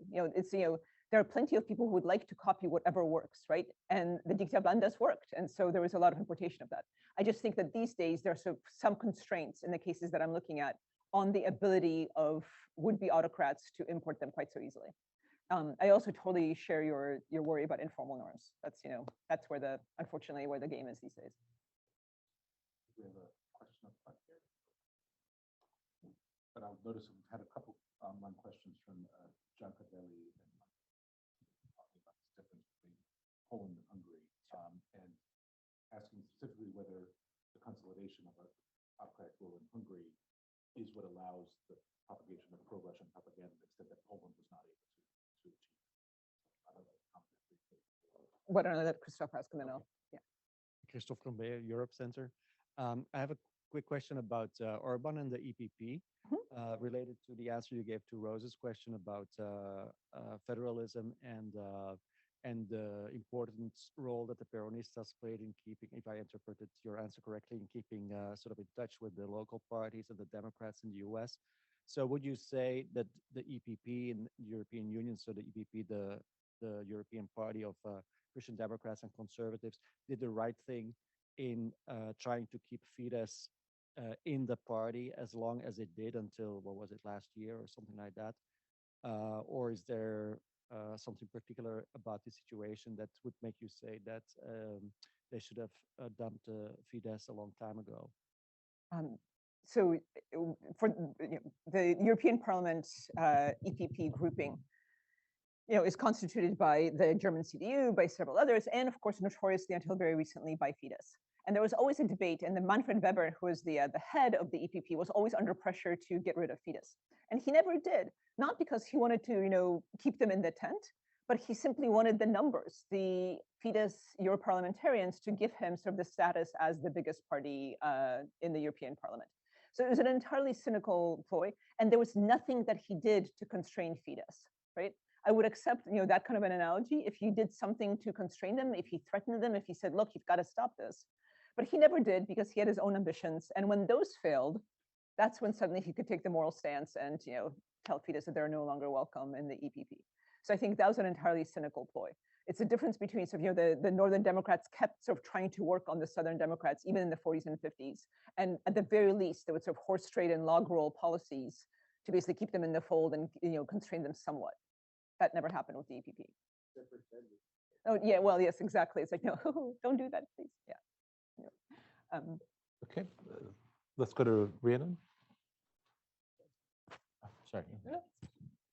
There are plenty of people who would like to copy whatever works, right? And the dicta blandas worked, and so there was a lot of importation of that. I just think that these days there are sort of some constraints in the cases that I'm looking at on the ability of would-be autocrats to import them quite so easily. I also totally share your worry about informal norms. That's where unfortunately where the game is these days. We have a question up front here. But I'll notice we've had a couple online questions from John Cadelli and talking about this difference between Poland and Hungary, and asking specifically whether the consolidation of an autocratic rule in Hungary is what allows the propagation of pro-Russian propaganda to the extent that Poland was not able to achieve. I don't know. Why don't I let Christoph ask, and then I'll, yeah. Christoph from Bayer Europe Center. I have a quick question about Orbán and the EPP, related to the answer you gave to Rose's question about federalism and the important role that the Peronistas played in keeping, if I interpreted your answer correctly, in keeping sort of in touch with the local parties and the Democrats in the US. So would you say that the EPP in the European Union, so the EPP, the European Party of Christian Democrats and Conservatives, did the right thing in trying to keep Fidesz in the party as long as it did until, what was it, last year or something like that? Or is there something particular about the situation that would make you say that they should have dumped Fidesz a long time ago? So for the European Parliament EPP grouping, is constituted by the German CDU, by several others, and of course, notoriously until very recently by Fidesz. And there was always a debate, and the Manfred Weber, who was the head of the EPP, was always under pressure to get rid of Fidesz. And he never did, not because he wanted to keep them in the tent, but he simply wanted the numbers, the Fidesz Europarliamentarians, to give him sort of the status as the biggest party in the European Parliament. So it was an entirely cynical ploy, and there was nothing that he did to constrain Fidesz, right? I would accept, that kind of an analogy if you did something to constrain them, if he threatened them, if he said, look, you've got to stop this. But he never did because he had his own ambitions. And when those failed, that's when suddenly he could take the moral stance and, tell Fidesz that they're no longer welcome in the EPP. So I think that was an entirely cynical ploy. It's a difference between sort of, the Northern Democrats kept sort of trying to work on the Southern Democrats, even in the 40s and 50s. And at the very least, there was sort of horse trade and log roll policies to basically keep them in the fold and, constrain them somewhat. That never happened with the EPP. Oh, yeah, well, yes, exactly. It's like, no, don't do that, please. Yeah. Okay, let's go to Rhiannon. Sorry.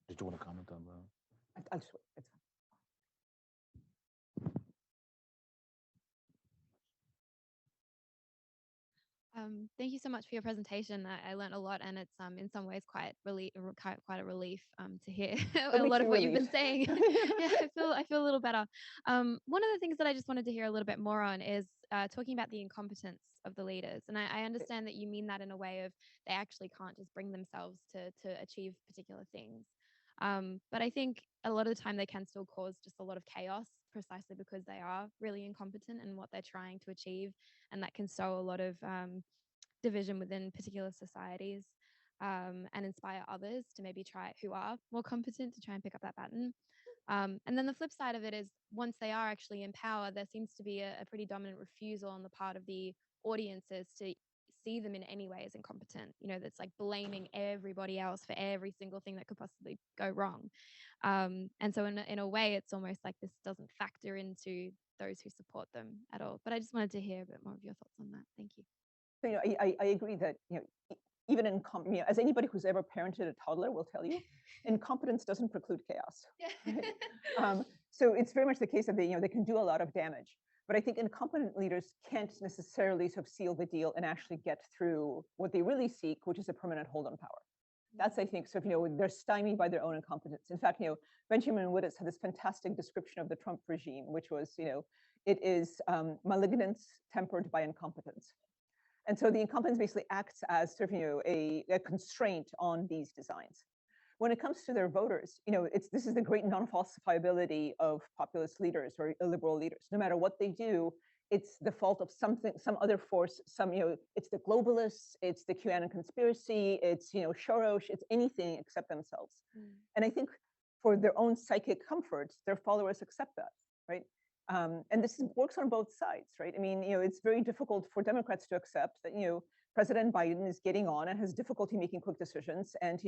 Did you want to comment on the? I'll just wait. It's Thank you so much for your presentation. I learned a lot, and it's in some ways quite quite a relief to hear a lot of what you've been saying. Yeah, I feel a little better. One of the things that I just wanted to hear a little bit more on is talking about the incompetence of the leaders, and I understand that you mean that in a way of they actually can't just bring themselves to achieve particular things. But I think a lot of the time they can still cause just a lot of chaos precisely because they are really incompetent in what they're trying to achieve. And that can sow a lot of division within particular societies and inspire others to maybe try who are more competent to try and pick up that pattern. And then the flip side of it is once they are actually in power, there seems to be a pretty dominant refusal on the part of the audiences to see them in any way as incompetent. You know, that's like blaming everybody else for every single thing that could possibly go wrong. And so in a way, it's almost like this doesn't factor into those who support them at all. But I just wanted to hear a bit more of your thoughts on that. Thank you. So, I agree that, even in, as anybody who's ever parented a toddler will tell you, incompetence doesn't preclude chaos. Right? So it's very much the case that they can do a lot of damage. But I think incompetent leaders can't necessarily sort of seal the deal and actually get through what they really seek, which is a permanent hold on power. That's, I think, so they're stymied by their own incompetence. In fact, Benjamin Wittes had this fantastic description of the Trump regime, which was, it is malignance tempered by incompetence. And so the incompetence basically acts as sort of, a constraint on these designs. When it comes to their voters, this is the great non-falsifiability of populist leaders or illiberal leaders. No matter what they do, it's the fault of something, some other force, it's the globalists, it's the QAnon conspiracy, it's, Soros, it's anything except themselves. And I think for their own psychic comfort, their followers accept that, right? And this works on both sides, right? I mean, it's very difficult for Democrats to accept that, President Biden is getting on and has difficulty making quick decisions and,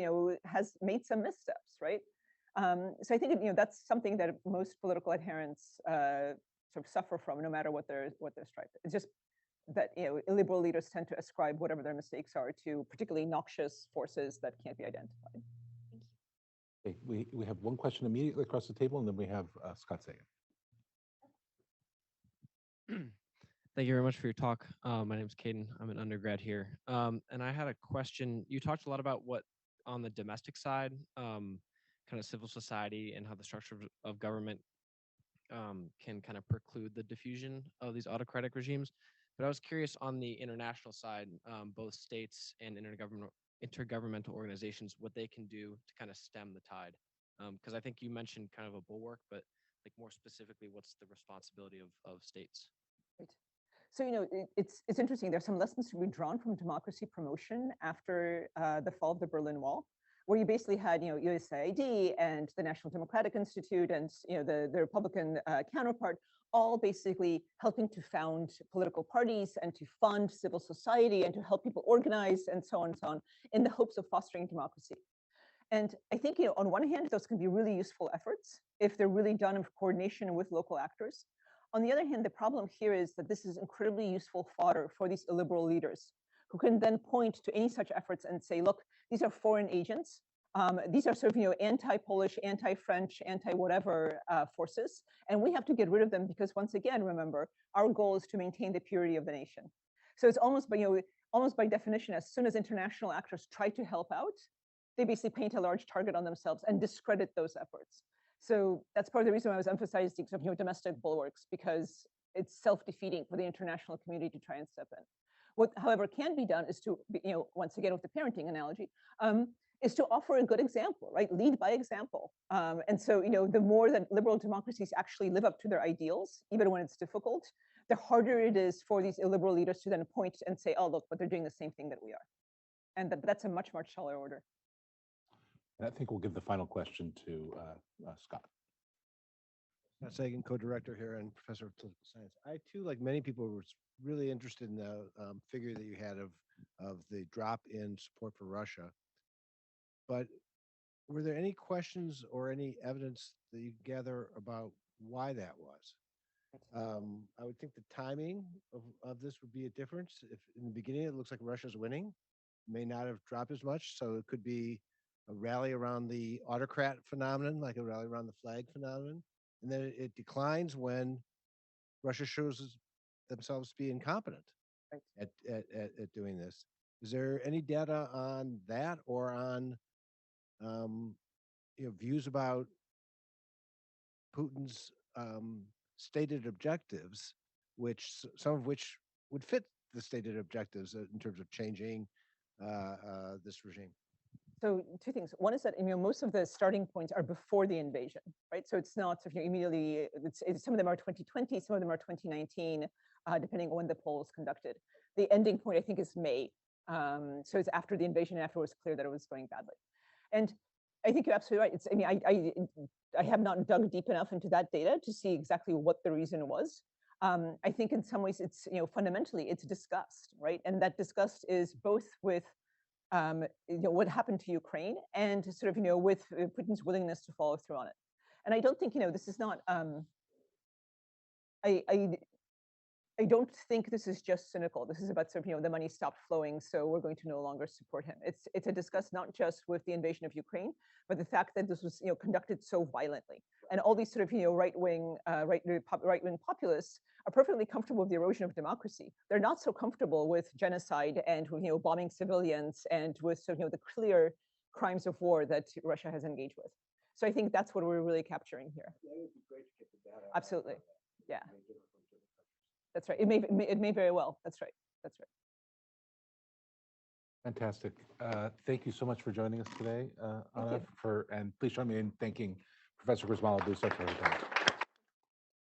has made some missteps, right? So I think, that's something that most political adherents sort of suffer from, no matter what their stripe. It's just that, illiberal leaders tend to ascribe whatever their mistakes are to particularly noxious forces that can't be identified. Okay, we have one question immediately across the table, and then we have Scott Sagan. Thank you very much for your talk. My name is Caden. I'm an undergrad here. And I had a question. You talked a lot about what on the domestic side, kind of civil society and how the structure of government can kind of preclude the diffusion of these autocratic regimes. But I was curious on the international side, both states and intergovernmental organizations, what they can do to kind of stem the tide. Because I think you mentioned kind of a bulwark, but like more specifically, what's the responsibility of states? Right. So, it's interesting. There's some lessons to be drawn from democracy promotion after the fall of the Berlin Wall, where you basically had, USAID and the National Democratic Institute and, the Republican counterpart, all basically helping to found political parties and to fund civil society and to help people organize and so on, in the hopes of fostering democracy. And I think, on one hand, those can be really useful efforts if they're really done in coordination with local actors. On the other hand, the problem here is that this is incredibly useful fodder for these illiberal leaders who can then point to any such efforts and say, look, these are foreign agents. These are sort of, anti-Polish, anti-French, anti-whatever forces. And we have to get rid of them because once again, remember, our goal is to maintain the purity of the nation. So it's almost by definition, as soon as international actors try to help out, they basically paint a large target on themselves and discredit those efforts. So that's part of the reason why I was emphasizing sort of, domestic bulwarks, because it's self-defeating for the international community to try and step in. What, however, can be done is to, once again with the parenting analogy, is to offer a good example, right? Lead by example. And so, the more that liberal democracies actually live up to their ideals, even when it's difficult, the harder it is for these illiberal leaders to then point and say, oh, look, but they're doing the same thing that we are. And that's a much, much taller order. And I think we'll give the final question to Scott. Scott Sagan, co-director here and professor of political science. I too, like many people, was really interested in the figure that you had of the drop in support for Russia. But were there any questions or any evidence that you gather about why that was? I would think the timing of this would be a difference. If in the beginning it looks like Russia's winning, may not have dropped as much. So it could be a rally around the autocrat phenomenon, like a rally around the flag phenomenon. And then it declines when Russia shows themselves to be incompetent. at doing this. Is there any data on that or on views about Putin's stated objectives, which some of which would fit the stated objectives in terms of changing this regime? So two things. One is that most of the starting points are before the invasion, right? So it's not sort of immediately. Some of them are 2020, some of them are 2019, depending on when the poll was conducted. The ending point, I think, is May. So it's after the invasion, after it was clear that it was going badly. And I think you're absolutely right. It's, I have not dug deep enough into that data to see exactly what the reason was. I think in some ways it's, fundamentally it's disgust, right? And that disgust is both with what happened to Ukraine and sort of, with Putin's willingness to follow through on it. And I don't think, this is not, I don't think this is just cynical. This is about sort of, the money stopped flowing, so we're going to no longer support him. It's a disgust not just with the invasion of Ukraine, but the fact that this was, conducted so violently. And all these sort of, right-wing populists are perfectly comfortable with the erosion of democracy. They're not so comfortable with genocide and, bombing civilians and with sort of, the clear crimes of war that Russia has engaged with. So I think that's what we're really capturing here. Yeah, it would be great to get the data. Absolutely, yeah. That's right. It may very well. That's right. That's right. Fantastic. Thank you so much for joining us today, Anna. And please join me in thanking Professor Grzymala-Busse for her time.